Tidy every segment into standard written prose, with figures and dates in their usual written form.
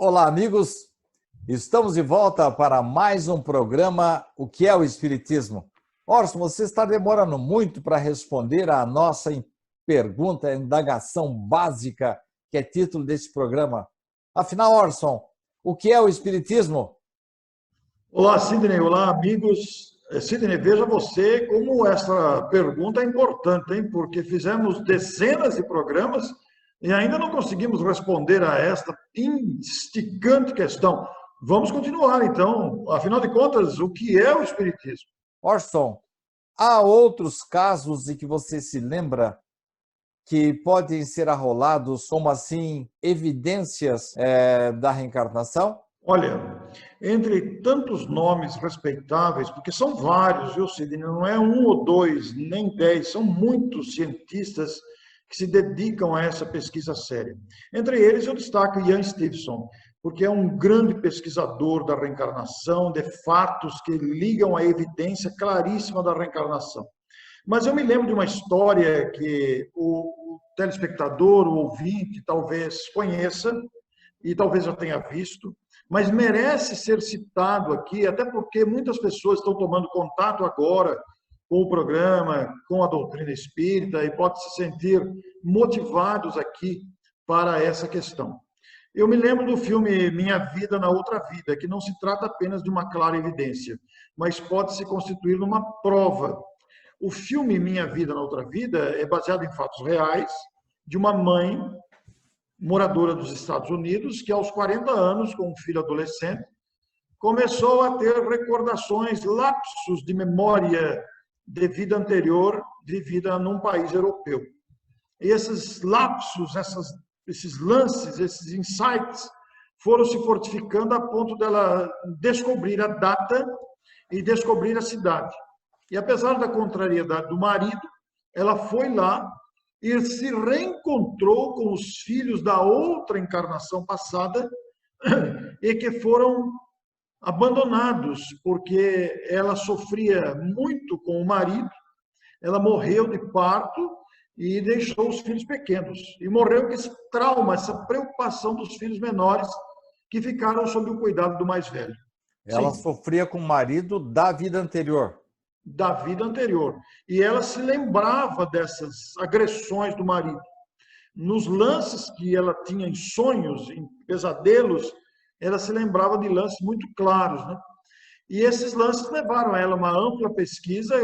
Olá, amigos. Estamos de volta para mais um programa O que é o Espiritismo? Orson, você está demorando muito para responder à nossa pergunta, a indagação básica, que é título desse programa. Afinal, Orson, o que é o Espiritismo? Olá, Sidney. Olá, amigos. Sidney, veja você como essa pergunta é importante, hein? Porque fizemos dezenas de programas e ainda não conseguimos responder a esta instigante questão. Vamos continuar, então. Afinal de contas, o que é o Espiritismo? Orson, há outros casos em que você se lembra que podem ser arrolados como assim evidências da reencarnação? Olha, entre tantos nomes respeitáveis, porque são vários, viu, Sidney? Não é um ou dois, nem 10, são muitos cientistas que se dedicam a essa pesquisa séria. Entre eles, eu destaco Ian Stevenson, porque é um grande pesquisador da reencarnação, de fatos que ligam à evidência claríssima da reencarnação. Mas eu me lembro de uma história que o telespectador, o ouvinte, talvez conheça, e talvez já tenha visto, mas merece ser citado aqui, até porque muitas pessoas estão tomando contato agora com o programa, com a doutrina espírita, e podem se sentir motivados aqui para essa questão. Eu me lembro do filme Minha Vida na Outra Vida, que não se trata apenas de uma clara evidência, mas pode se constituir numa prova. O filme Minha Vida na Outra Vida é baseado em fatos reais de uma mãe moradora dos Estados Unidos, que aos 40 anos, com um filho adolescente, começou a ter recordações, lapsos de memória de vida anterior vivida num país europeu. E esses lapsos, esses lances, esses insights, foram se fortificando a ponto dela descobrir a data e descobrir a cidade. E apesar da contrariedade do marido, ela foi lá e se reencontrou com os filhos da outra encarnação passada e que foram abandonados porque ela sofria muito com o marido, ela morreu de parto e deixou os filhos pequenos. E morreu com esse trauma, essa preocupação dos filhos menores que ficaram sob o cuidado do mais velho. Ela Sim, sofria com o marido da vida anterior. da vida anterior. E ela se lembrava dessas agressões do marido. Nos lances que ela tinha em sonhos, em pesadelos, ela se lembrava de lances muito claros, né? E esses lances levaram ela a uma ampla pesquisa,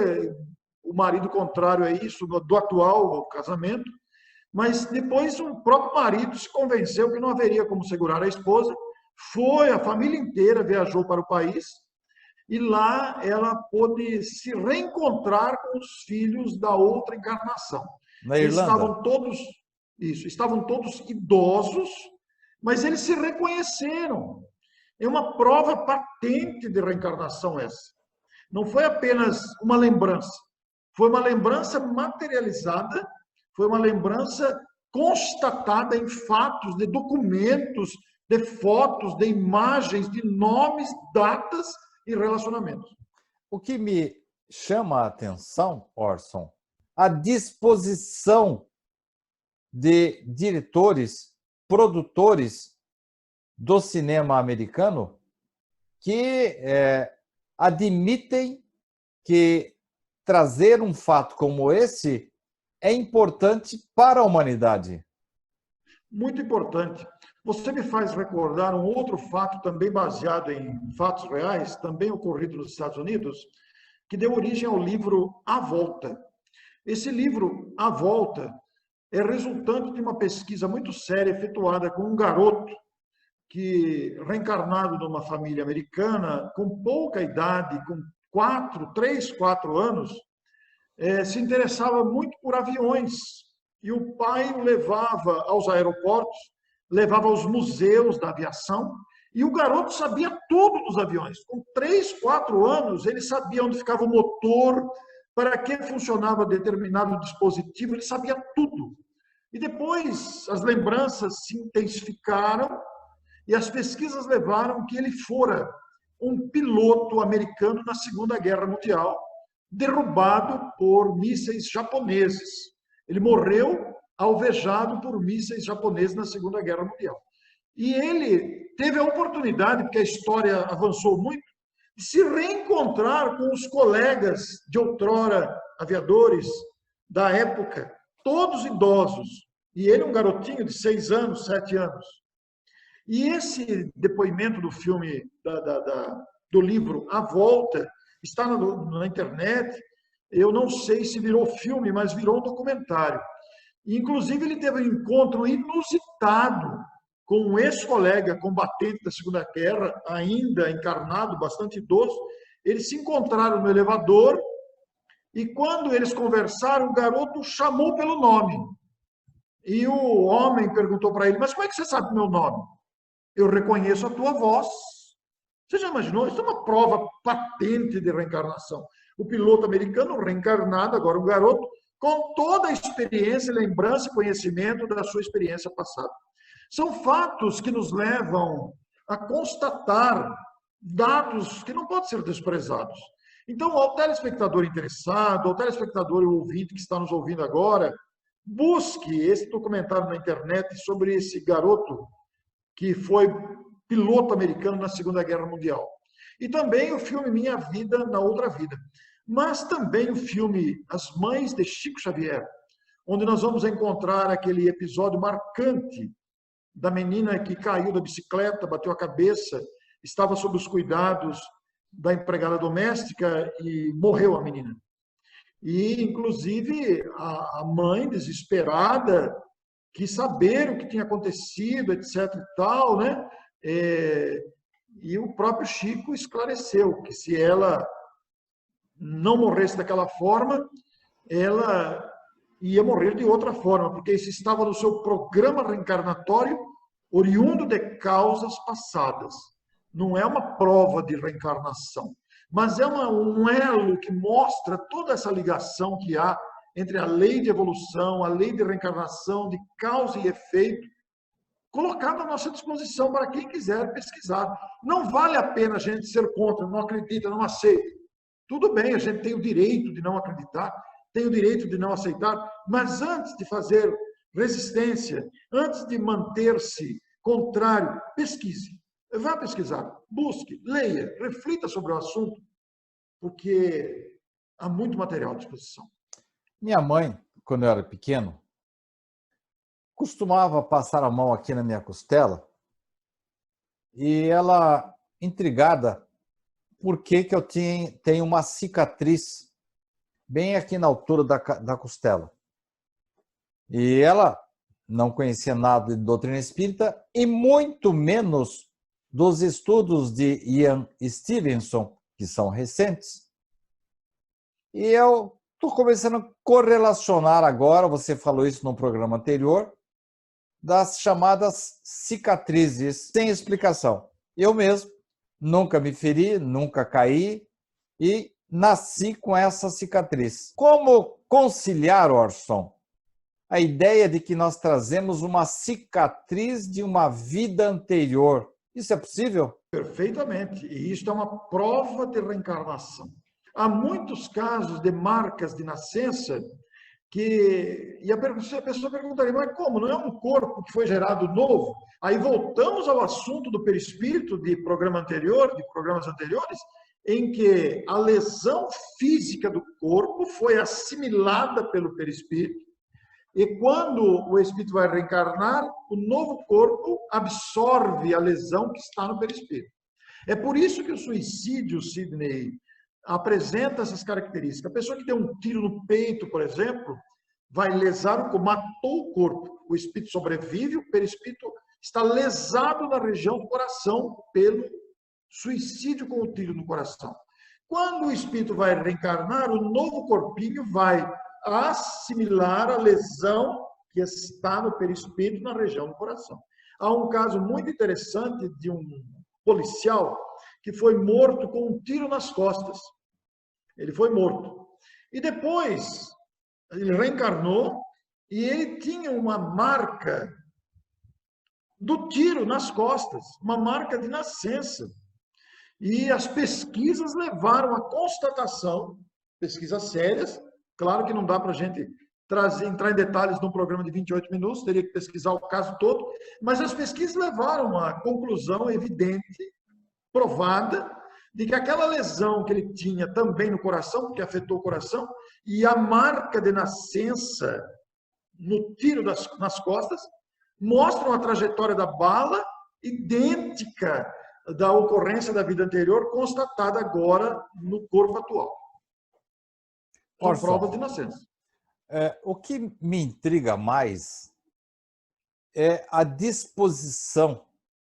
o marido contrário a isso, do atual casamento, mas depois o próprio marido se convenceu que não haveria como segurar a esposa, foi, a família inteira viajou para o país, e lá ela pôde se reencontrar com os filhos da outra encarnação. Na E Irlanda? estavam todos idosos, mas eles se reconheceram. É uma prova patente de reencarnação essa. Não foi apenas uma lembrança, foi uma lembrança materializada, foi uma lembrança constatada em fatos, de documentos, de fotos, de imagens, de nomes, datas e relacionamentos. O que me chama a atenção, Orson, a disposição de diretores, produtores do cinema americano que admitem que trazer um fato como esse é importante para a humanidade. Muito importante. Você me faz recordar um outro fato também baseado em fatos reais, também ocorrido nos Estados Unidos, que deu origem ao livro A Volta. Esse livro, A Volta, é resultante de uma pesquisa muito séria efetuada com um garoto que, reencarnado numa família americana, com pouca idade, com 4 anos, se interessava muito por aviões. E o pai o levava aos aeroportos, levava aos museus da aviação, e o garoto sabia tudo dos aviões. Com 3, 4 anos, ele sabia onde ficava o motor, para que funcionava determinado dispositivo, ele sabia tudo. E depois as lembranças se intensificaram e as pesquisas levaram que ele fora um piloto americano na Segunda Guerra Mundial, derrubado por mísseis japoneses. Ele morreu alvejado por mísseis japoneses na Segunda Guerra Mundial. E ele teve a oportunidade, porque a história avançou muito, de se reencontrar com os colegas de outrora aviadores da época, todos idosos. E ele um garotinho de 6 anos, 7 anos. E esse depoimento do filme, do livro A Volta, está na internet. Eu não sei se virou filme, mas virou um documentário. Inclusive, ele teve um encontro inusitado com um ex-colega combatente da Segunda Guerra, ainda encarnado, bastante idoso. Eles se encontraram no elevador e, quando eles conversaram, o garoto o chamou pelo nome. E o homem perguntou para ele, mas como é que você sabe o meu nome? Eu reconheço a tua voz. Você já imaginou? Isso é uma prova patente de reencarnação. O piloto americano reencarnado, agora um garoto, com toda a experiência, lembrança e conhecimento da sua experiência passada. São fatos que nos levam a constatar dados que não podem ser desprezados. Então, ao telespectador interessado, ao telespectador e ouvinte que está nos ouvindo agora, busque esse documentário na internet sobre esse garoto que foi piloto americano na Segunda Guerra Mundial. E também o filme Minha Vida na Outra Vida. Mas também o filme As Mães de Chico Xavier, onde nós vamos encontrar aquele episódio marcante da menina que caiu da bicicleta, bateu a cabeça, estava sob os cuidados da empregada doméstica e morreu a menina. E, inclusive, a mãe, desesperada, quis saber o que tinha acontecido, etc. e tal, né? E o próprio Chico esclareceu que se ela não morresse daquela forma, ela ia morrer de outra forma, porque isso estava no seu programa reencarnatório, oriundo de causas passadas. Não é uma prova de reencarnação, mas é um elo que mostra toda essa ligação que há entre a lei de evolução, a lei de reencarnação, de causa e efeito, colocado à nossa disposição para quem quiser pesquisar. Não vale a pena a gente ser contra, não acredita, não aceita. Tudo bem, a gente tem o direito de não acreditar, tem o direito de não aceitar, mas antes de fazer resistência, antes de manter-se contrário, pesquise. Vá pesquisar, busque, leia, reflita sobre o assunto, porque há muito material à disposição. Minha mãe, quando eu era pequeno, costumava passar a mão aqui na minha costela e ela, intrigada, por que eu tenho uma cicatriz bem aqui na altura da costela. E ela não conhecia nada de doutrina espírita e muito menos dos estudos de Ian Stevenson, que são recentes. E eu estou começando a correlacionar agora, você falou isso no programa anterior, das chamadas cicatrizes sem explicação. Eu mesmo nunca me feri, nunca caí e nasci com essa cicatriz. Como conciliar, Orson, a ideia de que nós trazemos uma cicatriz de uma vida anterior? Isso é possível? Perfeitamente. E isto é uma prova de reencarnação. Há muitos casos de marcas de nascença e a pessoa perguntaria, mas como? Não é um corpo que foi gerado novo? Aí voltamos ao assunto do perispírito de programas anteriores, em que a lesão física do corpo foi assimilada pelo perispírito, e quando o espírito vai reencarnar, o novo corpo absorve a lesão que está no perispírito. É por isso que o suicídio, Sidney, apresenta essas características. A pessoa que deu um tiro no peito, por exemplo, vai lesar o corpo, matou o corpo. O espírito sobrevive, o perispírito está lesado na região do coração pelo suicídio com o tiro no coração. Quando o espírito vai reencarnar, o novo corpinho vai assimilar a lesão que está no perispírito na região do coração. Há um caso muito interessante de um policial que foi morto com um tiro nas costas. Ele foi morto. E depois, ele reencarnou e ele tinha uma marca do tiro nas costas, uma marca de nascença. E as pesquisas levaram à constatação, pesquisas sérias, claro que não dá para a gente entrar em detalhes num programa de 28 minutos, teria que pesquisar o caso todo, mas as pesquisas levaram a conclusão evidente, provada, de que aquela lesão que ele tinha também no coração, porque afetou o coração, e a marca de nascença no tiro nas costas, mostram a trajetória da bala idêntica da ocorrência da vida anterior, constatada agora no corpo atual. São provas de nascença. O que me intriga mais é a disposição,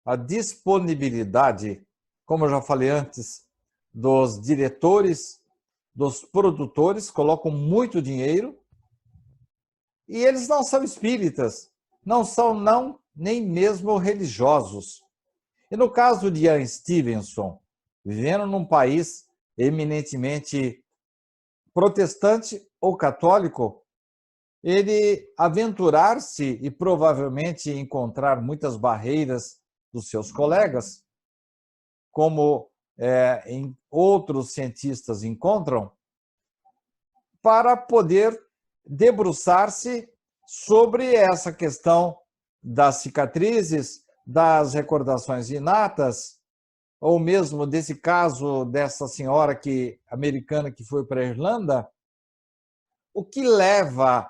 a disponibilidade, como eu já falei antes, dos diretores, dos produtores, colocam muito dinheiro e eles não são espíritas, não são nem mesmo religiosos. E no caso de Ian Stevenson, vivendo num país eminentemente protestante ou católico, ele aventurar-se e provavelmente encontrar muitas barreiras dos seus colegas, como em outros cientistas encontram, para poder debruçar-se sobre essa questão das cicatrizes, das recordações inatas, ou mesmo desse caso dessa senhora americana que foi para a Irlanda. O que leva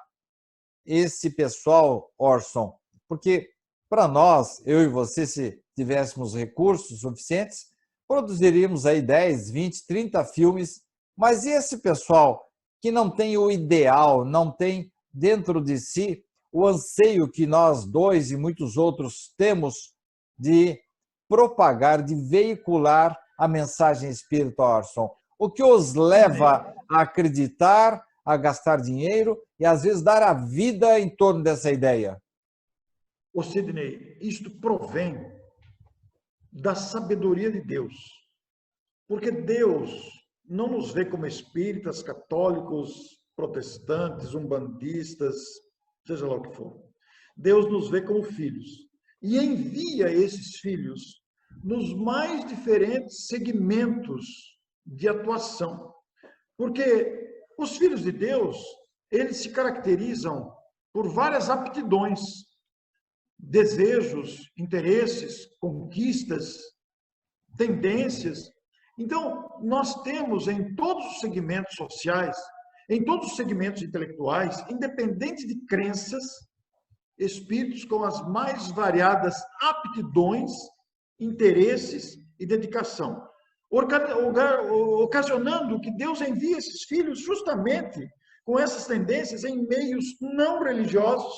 esse pessoal, Orson? Porque para nós, eu e você, se tivéssemos recursos suficientes, produziríamos aí 10, 20, 30 filmes, mas e esse pessoal que não tem o ideal, não tem dentro de si o anseio que nós dois e muitos outros temos de propagar, de veicular a mensagem espírita, Orson? O que os leva a acreditar, a gastar dinheiro e às vezes dar a vida em torno dessa ideia? Ô Sidney, isto provém da sabedoria de Deus. Porque Deus não nos vê como espíritas, católicos, protestantes, umbandistas, seja lá o que for. Deus nos vê como filhos e envia esses filhos nos mais diferentes segmentos de atuação. Porque os filhos de Deus, eles se caracterizam por várias aptidões, desejos, interesses, conquistas, tendências. Então, nós temos em todos os segmentos sociais, em todos os segmentos intelectuais, independente de crenças, espíritos com as mais variadas aptidões, interesses e dedicação, ocasionando que Deus envie esses filhos justamente com essas tendências em meios não religiosos,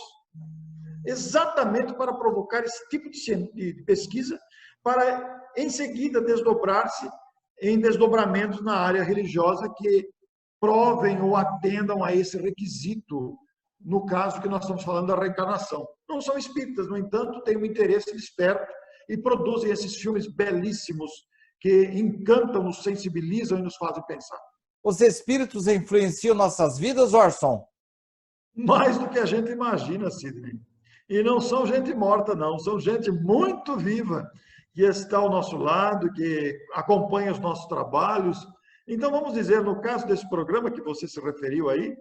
exatamente para provocar esse tipo de pesquisa, para em seguida desdobrar-se em desdobramentos na área religiosa que provem ou atendam a esse requisito, no caso que nós estamos falando da reencarnação. Não são espíritas, no entanto, têm um interesse desperto e produzem esses filmes belíssimos que encantam, nos sensibilizam e nos fazem pensar. Os espíritos influenciam nossas vidas, Orson? Mais do que a gente imagina, Sidney. E não são gente morta, não. São gente muito viva, que está ao nosso lado, que acompanha os nossos trabalhos. Então, vamos dizer, no caso desse programa que você se referiu aí,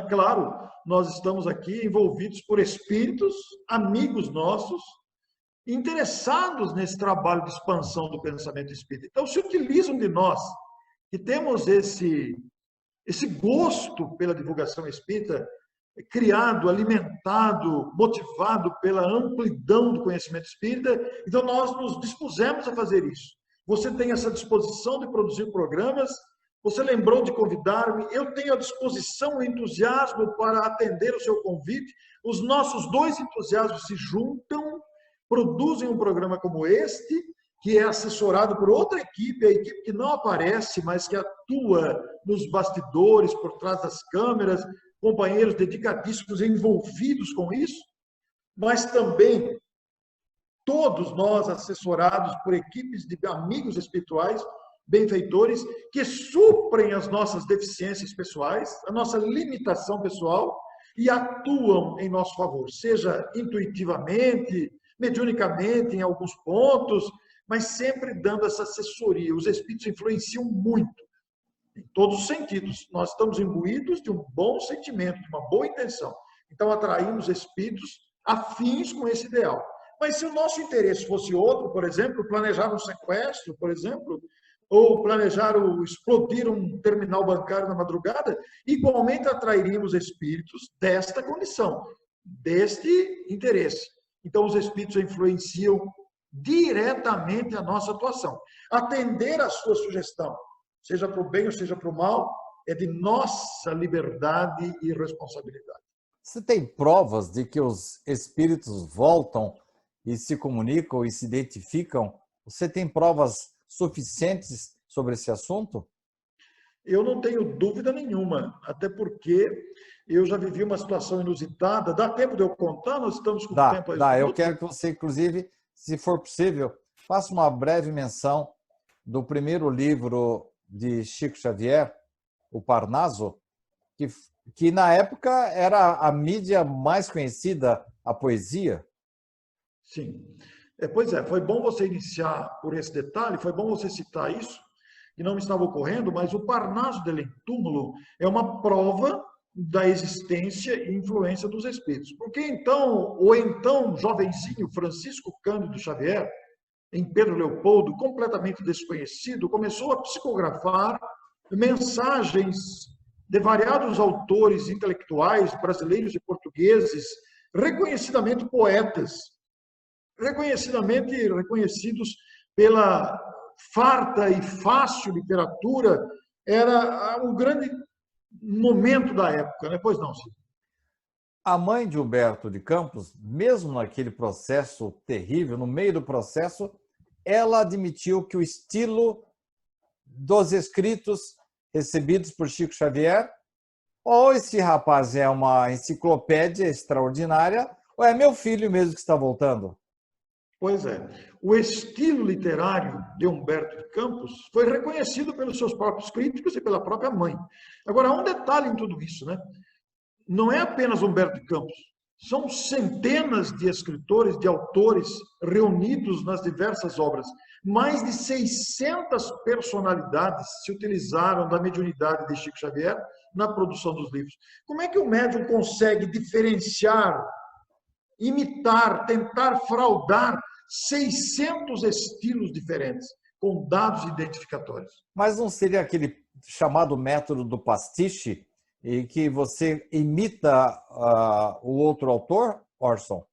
claro, nós estamos aqui envolvidos por espíritos, amigos nossos, interessados nesse trabalho de expansão do pensamento espírita. Então, se utilizam de nós, que temos esse gosto pela divulgação espírita, criado, alimentado, motivado pela amplidão do conhecimento espírita, então nós nos dispusemos a fazer isso. Você tem essa disposição de produzir programas, você lembrou de convidar-me, eu tenho a disposição e entusiasmo para atender o seu convite, os nossos dois entusiasmos se juntam, produzem um programa como este, que é assessorado por outra equipe, a equipe que não aparece, mas que atua nos bastidores, por trás das câmeras, companheiros dedicadíssimos envolvidos com isso, mas também todos nós assessorados por equipes de amigos espirituais, benfeitores, que suprem as nossas deficiências pessoais, a nossa limitação pessoal e atuam em nosso favor, seja intuitivamente, mediunicamente em alguns pontos, mas sempre dando essa assessoria. Os espíritos influenciam muito. em todos os sentidos. Nós estamos imbuídos de um bom sentimento, de uma boa intenção. Então, atraímos espíritos afins com esse ideal. Mas se o nosso interesse fosse outro, por exemplo, planejar um sequestro, por exemplo, ou planejar explodir um terminal bancário na madrugada, igualmente atrairíamos espíritos desta condição, deste interesse. Então, os espíritos influenciam diretamente a nossa atuação. Atender à sua sugestão, seja para o bem ou seja para o mal, é de nossa liberdade e responsabilidade. Você tem provas de que os espíritos voltam e se comunicam e se identificam? Você tem provas suficientes sobre esse assunto? Eu não tenho dúvida nenhuma, até porque eu já vivi uma situação inusitada. Dá tempo de eu contar? Nós estamos com tempo aí. Dá. Eu quero que você, inclusive, se for possível, faça uma breve menção do primeiro livro de Chico Xavier, O Parnaso, que na época era a mídia mais conhecida, a poesia. Sim. Pois é, foi bom você iniciar por esse detalhe, foi bom você citar isso, que não me estava ocorrendo, mas o Parnaso del Túmulo é uma prova da existência e influência dos espíritos. Porque então, o então jovenzinho Francisco Cândido Xavier, em Pedro Leopoldo, completamente desconhecido, começou a psicografar mensagens de variados autores intelectuais brasileiros e portugueses, reconhecidamente poetas, reconhecidos pela farta e fácil literatura. Era um grande momento da época, né? Pois não, Cid? A mãe de Humberto de Campos, mesmo naquele processo terrível, no meio do processo, ela admitiu que o estilo dos escritos recebidos por Chico Xavier, ou esse rapaz é uma enciclopédia extraordinária, ou é meu filho mesmo que está voltando. Pois é. O estilo literário de Humberto de Campos foi reconhecido pelos seus próprios críticos e pela própria mãe. Agora, há um detalhe em tudo isso, né? Não é apenas Humberto de Campos. São centenas de escritores, de autores reunidos nas diversas obras. Mais de 600 personalidades se utilizaram da mediunidade de Chico Xavier na produção dos livros. Como é que o médium consegue diferenciar, imitar, tentar fraudar 600 estilos diferentes, com dados identificatórios? Mas não seria aquele chamado método do pastiche, e que você imita o outro autor, Orson?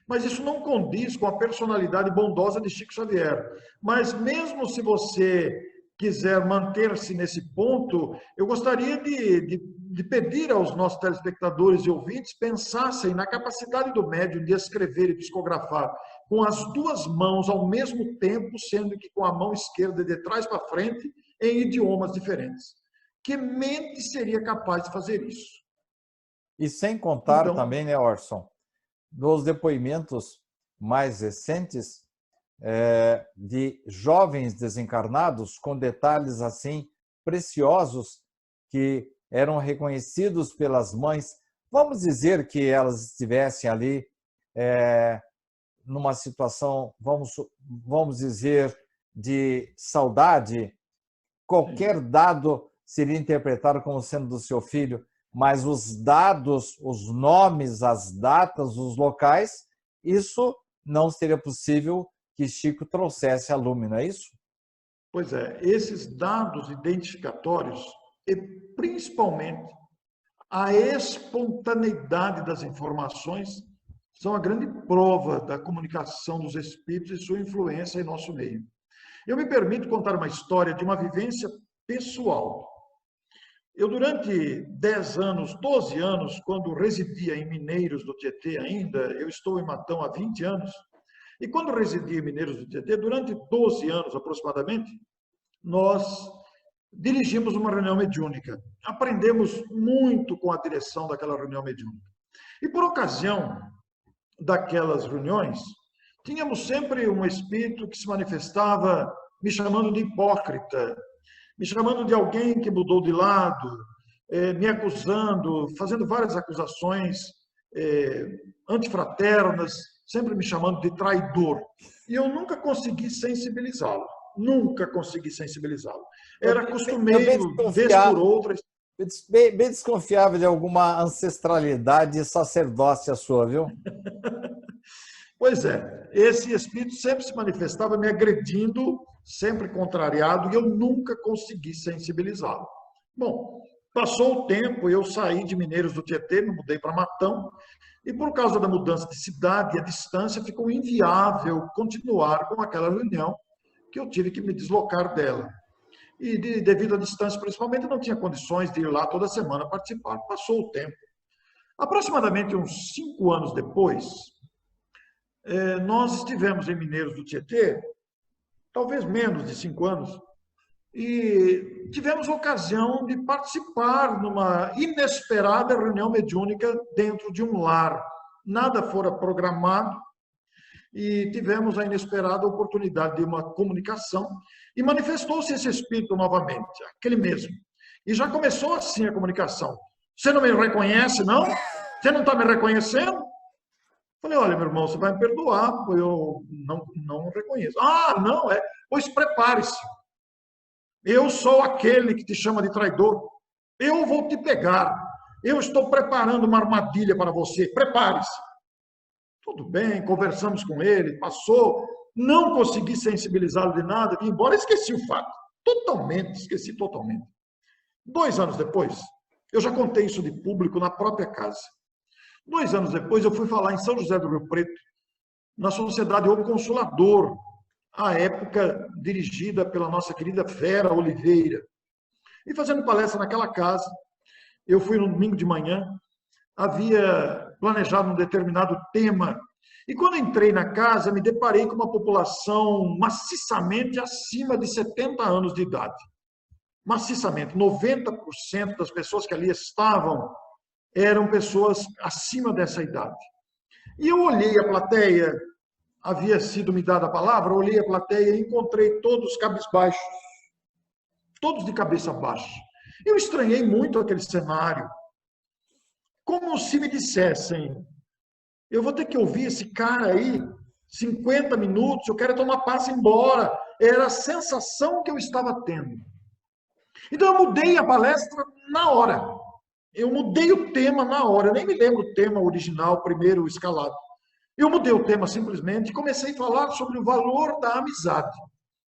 Mas isso não condiz com a personalidade bondosa de Chico Xavier. Mas mesmo se você quiser manter-se nesse ponto, eu gostaria de pedir aos nossos telespectadores e ouvintes pensassem na capacidade do médium de escrever e psicografar com as duas mãos ao mesmo tempo, sendo que com a mão esquerda de trás para frente, em idiomas diferentes. Que mente seria capaz de fazer isso? E sem contar Então, também, né, Orson, nos depoimentos mais recentes de jovens desencarnados com detalhes assim preciosos que eram reconhecidos pelas mães. Vamos dizer que elas estivessem ali numa situação, vamos dizer, de saudade. Qualquer dado seria interpretado como sendo do seu filho, mas os dados, os nomes, as datas, os locais, isso não seria possível que Chico trouxesse a lume, não é isso? Pois é, esses dados identificatórios e principalmente a espontaneidade das informações são a grande prova da comunicação dos espíritos e sua influência em nosso meio. Eu me permito contar uma história de uma vivência pessoal. Eu, durante 10 anos, 12 anos, quando residia em Mineiros do Tietê ainda, eu estou em Matão há 20 anos, e quando residia em Mineiros do Tietê, durante 12 anos aproximadamente, nós dirigimos uma reunião mediúnica. Aprendemos muito com a direção daquela reunião mediúnica. E por ocasião daquelas reuniões, tínhamos sempre um espírito que se manifestava me chamando de hipócrita, me chamando de alguém que mudou de lado, me acusando, fazendo várias acusações antifraternas, sempre me chamando de traidor. E eu nunca consegui sensibilizá-lo. Nunca consegui sensibilizá-lo. Era costumeiro, vez por outra. Bem desconfiável de alguma ancestralidade sacerdócia sua, viu? Pois é, esse espírito sempre se manifestava me agredindo, sempre contrariado, e eu nunca consegui sensibilizá-lo. Bom, passou o tempo, eu saí de Mineiros do Tietê, me mudei para Matão, e por causa da mudança de cidade e a distância, ficou inviável continuar com aquela reunião, que eu tive que me deslocar dela. E devido à distância, principalmente, eu não tinha condições de ir lá toda semana participar. Passou o tempo. Aproximadamente uns 5 anos depois, nós estivemos em Mineiros do Tietê, talvez menos de 5 anos, e tivemos a ocasião de participar numa inesperada reunião mediúnica dentro de um lar. Nada fora programado e tivemos a inesperada oportunidade de uma comunicação e manifestou-se esse espírito novamente, aquele mesmo. E já começou assim a comunicação. Você não me reconhece, não? Você não está me reconhecendo? Falei, olha, meu irmão, você vai me perdoar, eu não reconheço. Ah, não, é? Pois prepare-se. Eu sou aquele que te chama de traidor. Eu vou te pegar. Eu estou preparando uma armadilha para você. Prepare-se. Tudo bem, conversamos com ele, passou. Não consegui sensibilizá-lo de nada, vim embora, esqueci o fato. Totalmente, esqueci totalmente. 2 anos depois, eu já contei isso de público na própria casa. 2 anos depois, eu fui falar em São José do Rio Preto, na Sociedade O Consolador, à época dirigida pela nossa querida Vera Oliveira. E fazendo palestra naquela casa, eu fui no domingo de manhã, havia planejado um determinado tema, e quando entrei na casa, me deparei com uma população maciçamente acima de 70 anos de idade. Maciçamente, 90% das pessoas que ali estavam eram pessoas acima dessa idade. E eu olhei a plateia, havia sido me dada a palavra, olhei a plateia e encontrei todos cabisbaixos, todos de cabeça baixa. Eu estranhei muito aquele cenário, como se me dissessem, eu vou ter que ouvir esse cara aí 50 minutos, eu quero tomar passe e ir embora. Era a sensação que eu estava tendo. Então eu mudei a palestra na hora. Eu mudei o tema na hora, eu nem me lembro o tema original, primeiro escalado. Eu mudei o tema simplesmente e comecei a falar sobre o valor da amizade.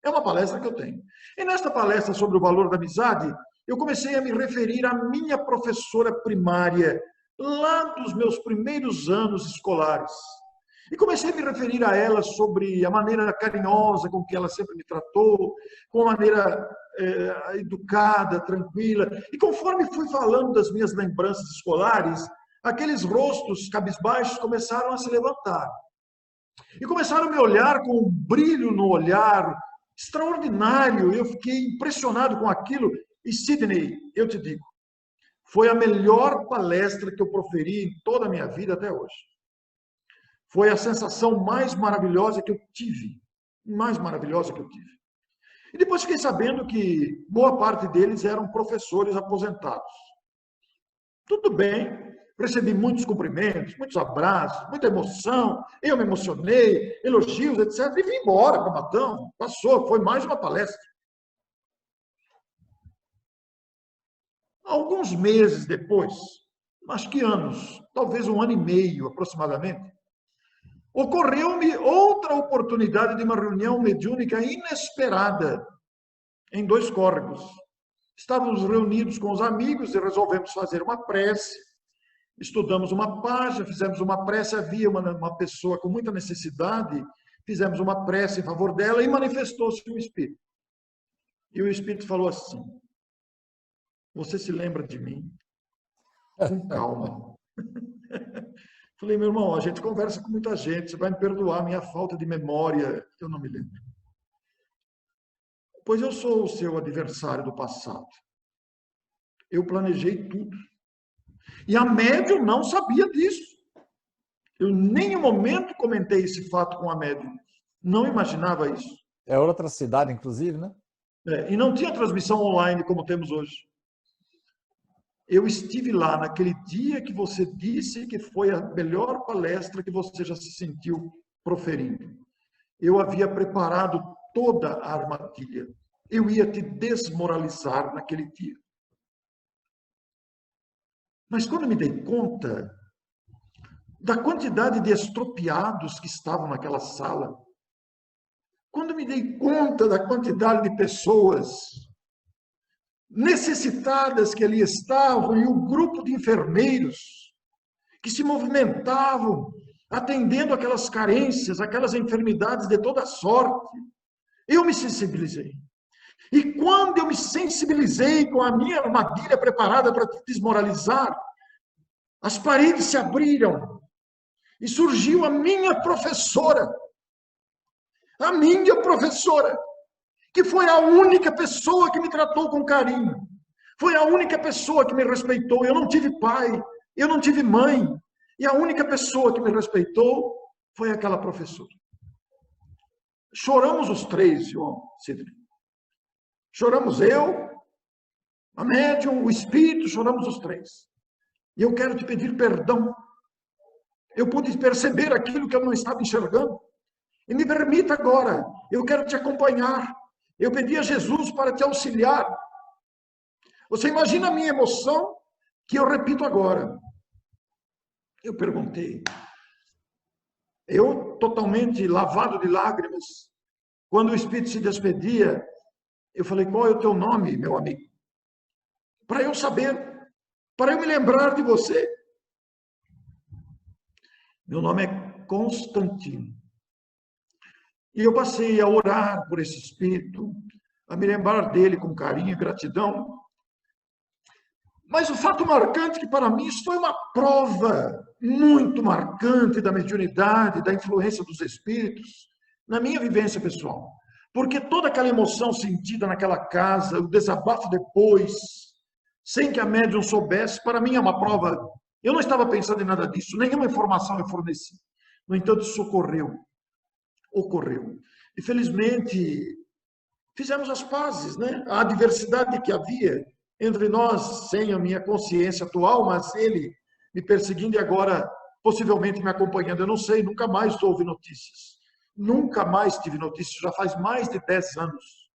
É uma palestra que eu tenho. E nesta palestra sobre o valor da amizade, eu comecei a me referir à minha professora primária, lá dos meus primeiros anos escolares. E comecei a me referir a ela sobre a maneira carinhosa com que ela sempre me tratou, com a maneira educada, tranquila. E conforme fui falando das minhas lembranças escolares, aqueles rostos cabisbaixos começaram a se levantar. E começaram a me olhar com um brilho no olhar extraordinário. Eu fiquei impressionado com aquilo. E, Sidney, eu te digo, foi a melhor palestra que eu proferi em toda a minha vida até hoje. Foi a sensação mais maravilhosa que eu tive. Mais maravilhosa que eu tive. E depois fiquei sabendo que boa parte deles eram professores aposentados. Tudo bem, recebi muitos cumprimentos, muitos abraços, muita emoção, eu me emocionei, elogios, etc. E vim embora para Matão. Passou, foi mais uma palestra. Alguns meses depois, acho que anos, talvez 1 ano e meio aproximadamente, ocorreu-me outra oportunidade de uma reunião mediúnica inesperada em 2 córregos. Estávamos reunidos com os amigos e resolvemos fazer uma prece. Estudamos uma página, fizemos uma prece, havia uma pessoa com muita necessidade, fizemos uma prece em favor dela e manifestou-se um espírito. E o espírito falou assim: você se lembra de mim? Com calma. Falei, meu irmão, a gente conversa com muita gente, você vai me perdoar a minha falta de memória, eu não me lembro. Pois eu sou o seu adversário do passado. Eu planejei tudo. E a médium não sabia disso. Eu em nenhum momento comentei esse fato com a médium. Não imaginava isso. É outra cidade, inclusive, né? E não tinha transmissão online como temos hoje. Eu estive lá naquele dia que você disse que foi a melhor palestra que você já se sentiu proferindo. Eu havia preparado toda a armadilha. Eu ia te desmoralizar naquele dia. Mas quando me dei conta da quantidade de estropiados que estavam naquela sala, quando me dei conta da quantidade de pessoas necessitadas que ali estavam e o grupo de enfermeiros que se movimentavam atendendo aquelas carências, aquelas enfermidades de toda sorte, eu me sensibilizei. E quando eu me sensibilizei com a minha armadilha preparada para te desmoralizar, as paredes se abriram e surgiu a minha professora, que foi a única pessoa que me tratou com carinho, foi a única pessoa que me respeitou. Eu não tive pai, eu não tive mãe, e a única pessoa que me respeitou foi aquela professora. Choramos os três, João Sidney. Choramos eu, a médium, o espírito, choramos os três. E eu quero te pedir perdão. Eu pude perceber aquilo que eu não estava enxergando. E me permita agora, eu quero te acompanhar. Eu pedi a Jesus para te auxiliar. Você imagina a minha emoção, que eu repito agora. Eu perguntei, eu totalmente lavado de lágrimas, quando o Espírito se despedia, eu falei, qual é o teu nome, meu amigo? Para eu saber, para eu me lembrar de você. Meu nome é Constantino. E eu passei a orar por esse Espírito, a me lembrar dele com carinho e gratidão. Mas o fato marcante que para mim isso foi uma prova muito marcante da mediunidade, da influência dos espíritos, na minha vivência pessoal. Porque toda aquela emoção sentida naquela casa, o desabafo depois, sem que a médium soubesse, para mim é uma prova. Eu não estava pensando em nada disso, nenhuma informação eu forneci. No entanto, isso ocorreu. E felizmente fizemos as pazes, né? A adversidade que havia entre nós, sem a minha consciência atual, mas ele me perseguindo e agora possivelmente me acompanhando. Eu não sei, nunca mais houve notícias. Nunca mais tive notícias, já faz mais de 10 anos.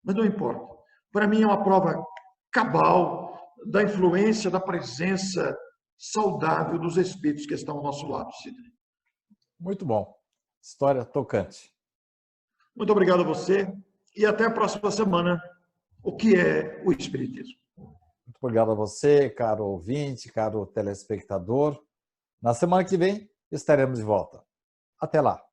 Mas não importa. Para mim é uma prova cabal da influência, da presença saudável dos espíritos que estão ao nosso lado, Sidney. Muito bom. História tocante. Muito obrigado a você e até a próxima semana. O que é o Espiritismo? Muito obrigado a você, caro ouvinte, caro telespectador. Na semana que vem estaremos de volta. Até lá.